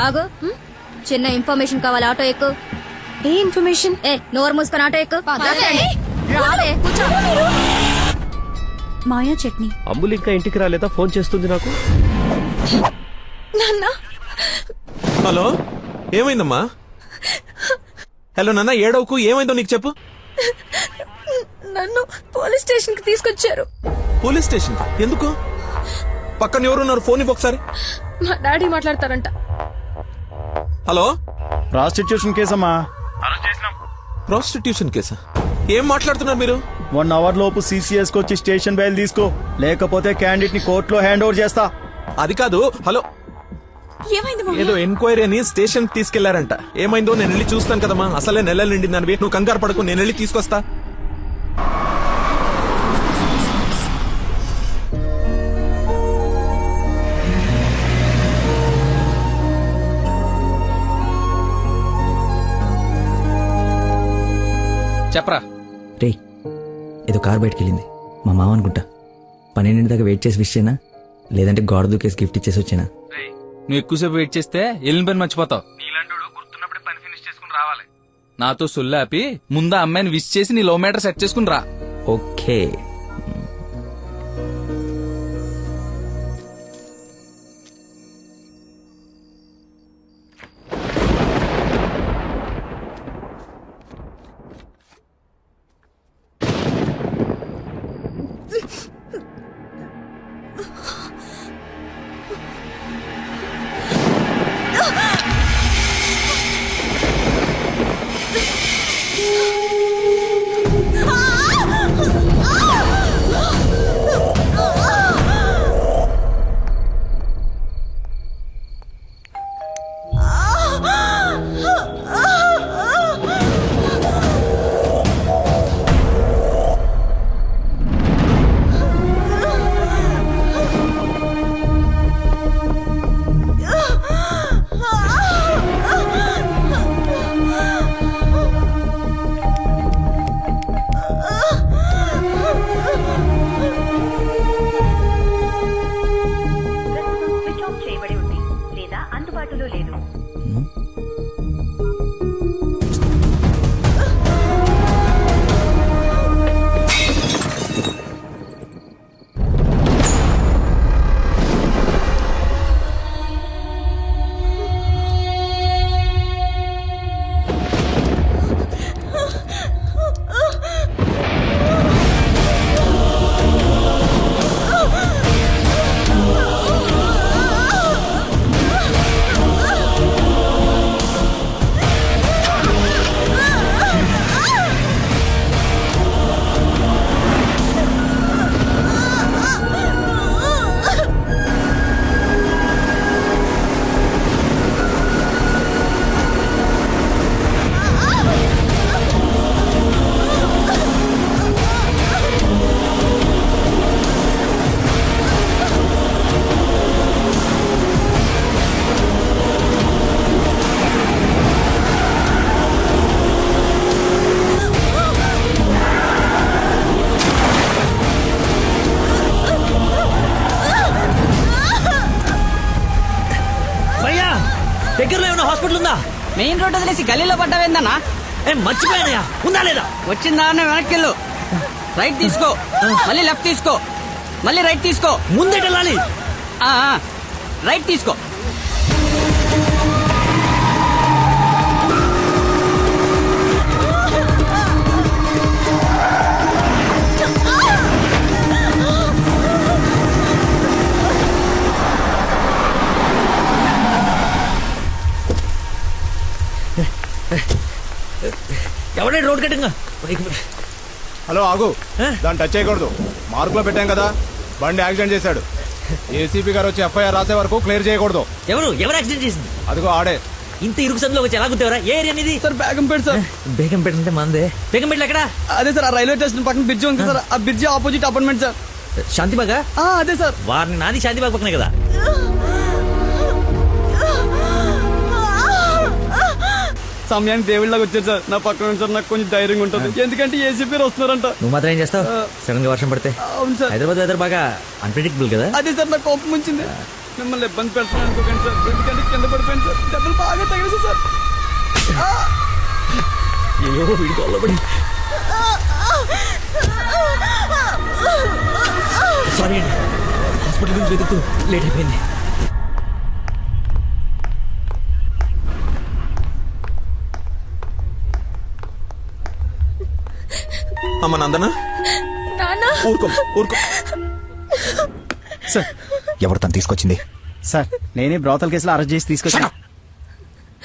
ఆగు. చిన్న ఇన్ఫర్మేషన్ కావాలి, ఆటో ఎక్కు. ఏ ఇన్ఫర్మేషన్? నోరు మూసుకొని ఆటో ఎక్కు. రావే, కూర్చో. మాయా చట్నీ. అమ్ములు ఇంకా ఇంటికి రాలేదా? ఫోన్ చేస్తుంది నాకు. నాన్న. హలో, ఏమైందమ్మా? హలో నాన్న, ఏడవకు. ఏమైందో నీకు చెప్పు. నన్ను పోలీస్ స్టేషన్ కి తీసుకొచ్చారు. Police station? ఎందుకు? పక్కన ఎవరున్నారు? ఫోన్ ఇవ్వు ఒకసారి. మా డాడీ మాట్లాడతారంట. హలో, ప్రాస్టిట్యూషన్ కేసమ్మా. ప్రాస్టిట్యూషన్ కేసా? ఏం మాట్లాడుతున్నారు మీరు? 1 అవర్ లోపు CCS కి వచ్చి స్టేషన్ బయలు తీసుకో, లేకపోతే క్యాండిడేట్ ని కోర్టులో హ్యాండ్ ఓవర్ చేస్తా. అది కాదు. హలో, ఏమైంది? ఏదో ఎంక్వైరీ అని స్టేషన్ తీసుకెళ్లారంట. ఏమైందో నేను వెళ్ళి చూస్తాను కదమ్మా. అసలే నెలలు నిండిందని నువ్వు కంగారు పడకు, నేను వెళ్ళి తీసుకొస్తా. చెప్పరా. రే, ఏదో కార్ బయటకెళ్ళింది. మా మామ అనుకుంటా. 12 దాకా వెయిట్ చేసి విష్ చేయనా, లేదంటే గోడ దూకేసి గిఫ్ట్ ఇచ్చేసి వచ్చేనా? నువ్వు ఎక్కువసేపు వెయిట్ చేస్తే వెళ్ళిన పని మర్చిపోతావు. నీలాంటి గుర్తున్నప్పుడే పని ఫినిష్ చేసుకుని రావాలి. నాతో సొల్లాపి ముందు అమ్మాయిని విష్ చేసి నీ లవ్ మ్యాటర్ సెట్ చేసుకుని రా. ఓకే. దగ్గరలో ఏమైనా హాస్పిటల్ ఉందా? మెయిన్ రోడ్ వదిలేసి గల్లీలో పడ్డావేందన్నా? మర్చిపోయానయా, ఉందా లేదా? వచ్చిందా వెనక్కి వెళ్ళు. రైట్ తీసుకో, మళ్ళీ లెఫ్ట్ తీసుకో, మళ్ళీ రైట్ తీసుకో. ముందేటెళ్ళాలి. రైట్ తీసుకో. ఎవడే రోడ్ కట్టింగా? హలో, ఆగు. దాన్ని టచ్ చేయకూడదు. మార్కులో పెట్టాం కదా. బండి యాక్సిడెంట్ చేశాడు. ఏసీపీ గారు వచ్చి FIR రాసే వరకు క్లియర్ చేయకూడదు. ఎవరు యాక్సిడెంట్ చేసింది? అదిగో ఆడే. ఇంత ఇరుకు సందులో వచ్చి ఎలా గుర్తేవరా? ఏ ఏరియా అనేది? Sir Begumpet sir. బేగంపేట అంటే మందే. బేగంపేటలో ఎక్కడ? అదే సార్, ఆ రైల్వే స్టేషన్ పక్కన బ్రిడ్జ్ ఉంది సార్. ఆ బ్రిడ్జ్ ఆపోజిట్ అపార్ట్మెంట్ సార్. శాంతిబాగా? అదే సార్. వారిని నాది శాంతిబాగ్ పక్కనే కదా. సమయానికి దేవుళ్ళగా వచ్చారు సార్. నా పక్కన సార్ నాకు కొంచెం ధైర్యంగా ఉంటుంది, ఎందుకంటే ఏసీపీ వస్తున్నారంట. నువ్వు మాత్రం ఏం చేస్తావు? సడన్ గా వర్షం పడితే? అవును సార్. హైదరాబాద్ వెదర్ బాగా అన్ప్రెడిక్టబుల్ కదా. అదే సార్, నాకు కోపం వచ్చింది. మిమ్మల్ని ఇబ్బంది పెడతాను అనుకోకండి సార్, ఎందుకంటే కింద పడిపోయింది సార్, దెబ్బలు బాగా తగిలేసి సార్. అయ్యో వీడి కొల్లబడి సారీ అండి, హాస్పిటల్ గురించి వెతుకుతూ లేట్ అయిపోయింది. అమ్మ నందన నానా ఊరుకో ఊరుకో. సార్ ఎవరు తను తీసుకొచ్చింది? సార్ నేనే బ్రోతల్ కేసులో అరెస్ట్ చేసి తీసుకొచ్చాను.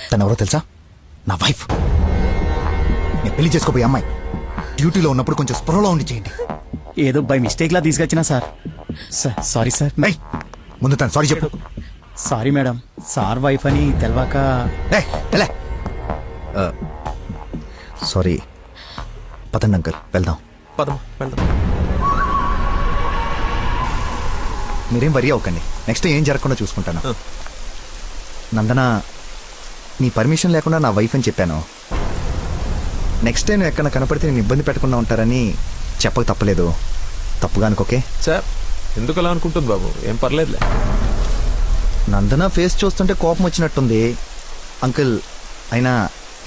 తను ఎవరో తెలుసా? నా వైఫ్. నేను పెళ్లి చేసుకోబోయే అమ్మాయి. డ్యూటీలో ఉన్నప్పుడు కొంచెం స్పృహలో ఉండి చేయండి. ఏదో బై మిస్టేక్ లా తీసుకొచ్చినా సార్. Sir sorry sir. ఏయ్, ముందు తను సారీ చెప్పు. సారీ మేడం, సార్ వైఫ్ అని తెలవాక. ఏయ్, తెలే. సారీ. పదండి అంకల్, వెళ్దాం. పదమ్మా వెళ్దాం. మీరేం వరి అవ్వకండి, నెక్స్ట్ ఏం జరగకుండా చూసుకుంటాను. నందన, నీ పర్మిషన్ లేకుండా నా వైఫ్ అని చెప్పాను. నెక్స్ట్ టైం ఎక్కడ కనపడితే నేను ఇబ్బంది పెట్టకుండా ఉంటారని చెప్పక తప్పలేదు. తప్పుగా అనుకోకే. సార్ ఎందుకు అలా అనుకుంటుంది బాబు, ఏం పర్లేదులే. నందన ఫేస్ చూస్తుంటే కోపం వచ్చినట్టుంది. అంకుల్, అయినా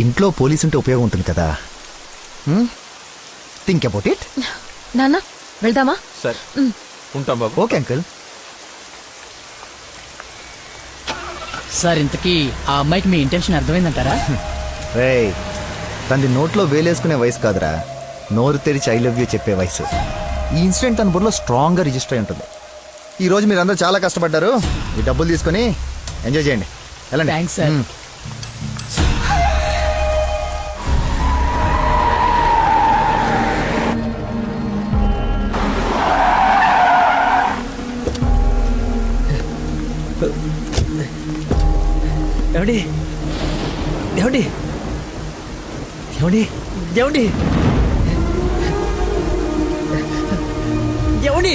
ఇంట్లో పోలీస్ ఉంటే ఉపయోగం ఉంటుంది కదా. Think about it. నానా వెళ్దామా? సరే ఉంటాం బాబు. Okay uncle. సార్ ఇంతకీ ఆ అమ్మాయికి మీ ఇంటెన్షన్ అర్థమైందంటారా? రేయ్, తనది నోట్లో వేలేసుకునే వయసు కాదురా, నోరు తెరిచి ఐ లవ్ యూ చెప్పే వయసు. ఈ ఇన్సిడెంట్ తన బుర్రలో స్ట్రాంగ్గా రిజిస్టర్ అయి ఉంటుంది. ఈ రోజు మీరందరూ చాలా కష్టపడ్డారు. ఈ డబ్బులు తీసుకొని ఎంజాయ్ చేయండి. వెళ్ళండి. Thanks sir. ఏమండి ఏమండి ఏమండి ఏమండి ఏమండి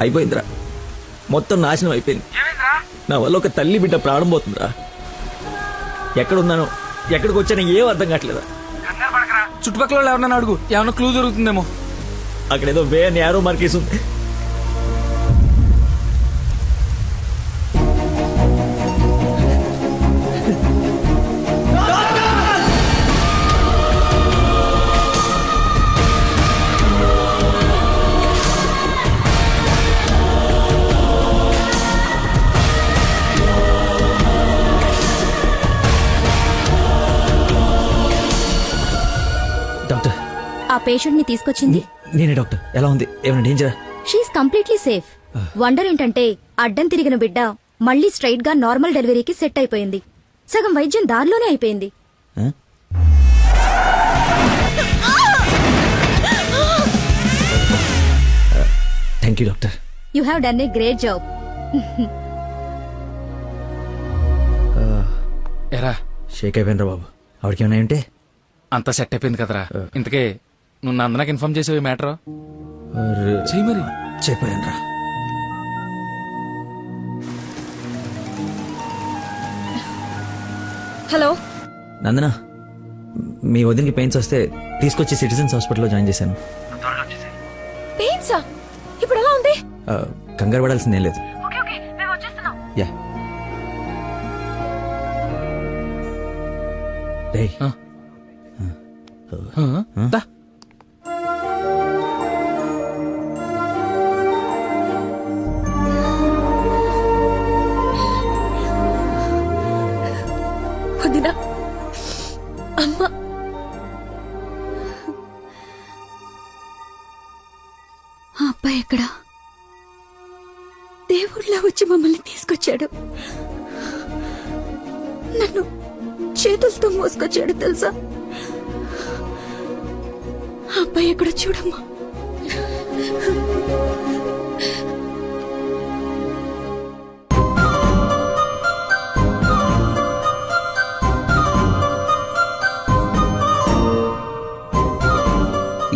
అయిపోయిందిరా, మొత్తం నాశనం అయిపోయింది. నా వల్ల ఒక తల్లి బిడ్డ ప్రాణం పోతుందిరా. ఎక్కడున్నాను, ఎక్కడికి వచ్చానో ఏం అర్థం కావట్లేదా. చుట్టుపక్కల వాళ్ళు ఎవరన్నా అడుగు, ఏమన్నా క్లూ దొరుకుతుందేమో. అక్కడేదో వే అని యారో మార్కేసి ఉంది. డాక్టర్, ఆ పేషెంట్ ని తీసుకొచ్చింది నేనే డాక్టర్. ఎలా ఉంది, ఏమైనా డేంజరా? She is completely safe. వండర్ ఏంటంటే అడ్డం తిరిగిన బిడ్డ మళ్ళీ స్ట్రైట్ గా నార్మల్ డెలివరీకి సెట్ అయిపోయింది. సగం వైద్యం దారిలోనే అయిపోయింది. Thank you doctor. You have done a great job. ఎరా షేక్ అయిపోయినరా బాబు. ఆవిడకి ఏమైనా ఉంటే అంతా సెట్ అయిపోయింది కదరా. ఇంతకే నువ్వు నందనకి ఇన్ఫార్మ్ చేసేవి మ్యాటర్ చెయ్యి మరి. చెప్పాను. హలో నందన, మీ వదినకి పెయిన్స్ వస్తే తీసుకొచ్చి సిటిజన్స్ హాస్పిటల్లో జాయిన్ చేశాను. పెయిన్సా? ఇప్పుడు ఎలా ఉంది? కంగారు పడాల్సిందేం లేదు. యా. రేయ్, దా. వదినా, అమ్మ, ఆ అబ్బాయి ఎక్కడా? దేవుళ్ళ వచ్చి మమ్మల్ని తీసుకొచ్చాడు. నన్ను చేతులతో మోసుకొచ్చాడు తెలుసా? ఆ అబ్బాయి ఎక్కడ చూడమ్మా.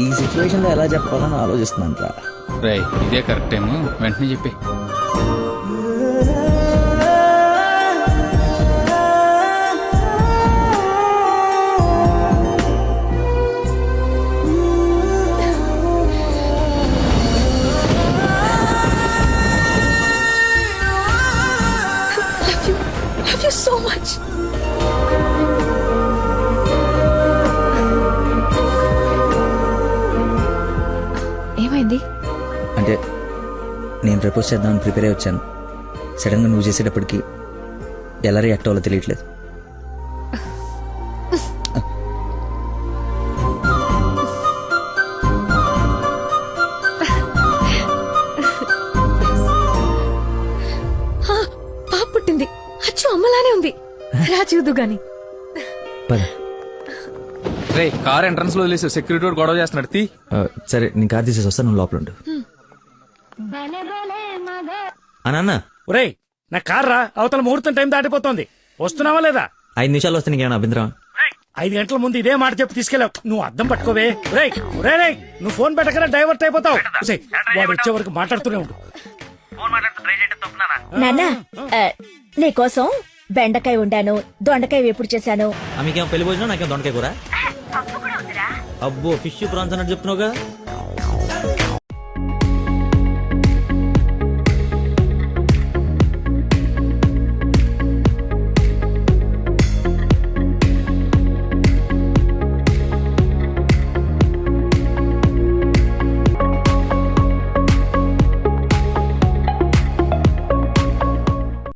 ఈ సిచ్యువేషన్ లో ఎలా చెప్పాలని ఆలోచిస్తున్నాను. రేయ్, ఇదే కరెక్ట్ టైం, వెంటనే చెప్పి. ఏమైంది? అంటే నేను ప్రపోజ్ చేద్దామని ప్రిపేర్ అయి వచ్చాను. సడన్గా నువ్వు చేసేటప్పటికి ఎలా రియాక్ట్ అవ్వాలో తెలియట్లేదు. పాప పుట్టింది. అచ్చు అమ్మలానే ఉంది. రా చూద్దు గాని. పద. రే కార్ ఎంట్రన్స్ లో వదిలేసి సెక్యూరిటీ వాడు గొడవ చేస్తున్నాడు తీ. సరే నేను కార్ తీసేసి వస్తాను, నువ్వు లోపల ఉండు. నాన్న ఒరేయ్ నా కార్ రా, అవతల ముహూర్తం టైం దాటిపోతుంది. వస్తున్నావా లేదా? 5 నిమిషాలు వస్తే నీకేమైనా అభ్యంతరం? 5 గంటల ముందు ఇదే మాట చెప్పి తీసుకెళ్ళావు. నువ్వు అద్దం పట్టుకోవే. రేయ్ రేయ్ నువ్వు ఫోన్ పెట్టకరా డైవర్ట్ అయిపోతావు. ఉసేయ్, వాడు వచ్చే వరకు మాట్లాడుతూనే ఉండు. నాన్న నీకోసం బెండకాయ వండాను, దొండకాయ వేపుడు చేశాను. మీకేమో పెళ్లి భోజనం, నాకేమో దొండకాయ కూర. అబ్బో ఫిష్ ప్రాన్స్ అన్నట్టు చెప్తున్నావుగా.